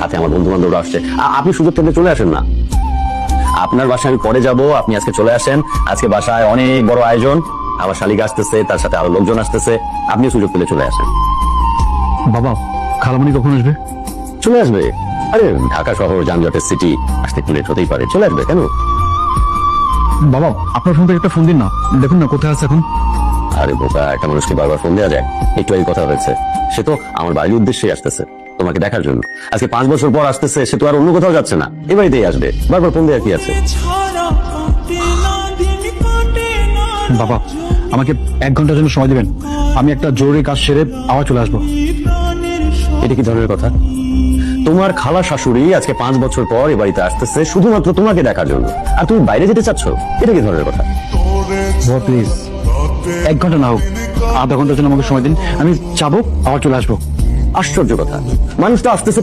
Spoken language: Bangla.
সাথে আমার বন্ধু বান্ধবরা আসছে, আপনি সুযোগ থেকে চলে আসেন না। আপনার বাসায় আমি পরে যাব, আপনি আজকে চলে আসেন। আজকে বাসায় অনেক বড় আয়োজন, আমার শালিকা আসতেছে, তার সাথে আরো লোকজন আসতেছে, আপনি সুযোগ পেলে চলে আসেন। বাবা, খালামণি কখন আসবে? চলে আসবে। আরে ঢাকা শহর যানজটের সিটি, আসতে একটু লেট হতেই পারে, চলে আসবে। কেন? বাবা, আপনার ফোন থেকে একটা ফোন দিন না, দেখুন না কোথায় আছে এখন। আরে বোকা, একটা মানুষকে বারবার ফোন দেওয়া যায়? একটু আগে কথা হয়েছে, সে তো আমার বাড়ির উদ্দেশ্যে আসতেছে তোমাকে দেখার জন্য। আজকে 5 বছর পর আসতেছে, সে তো আর অন্য কোথাও যাচ্ছে না, এ বাড়িতেই আসবে। বারবার ফোন দেওয়া কি আছে? বাবা, আমাকে 1 ঘন্টার জন্য সময় দিবেন, আমি একটা জরুরি কাজ সেরে আবার চলে আসবো। এটা কি ধরনের কথা? তোমার খালা শাশুড়ি আজকে 5 বছর পর এ বাড়িতে আসতেছে শুধুমাত্র তোমাকে দেখার জন্য, আর তুমি বাইরে যেতে চাচ্ছ? এটা কি ধরনের কথা? বাবা প্লিজ, 1 ঘন্টা না হোক, আধা ঘন্টার জন্য আমাকে সময় দিন, আমি যাবো আবার চলে আসবো। আশ্চর্য কথা, মানুষটা আসতেছে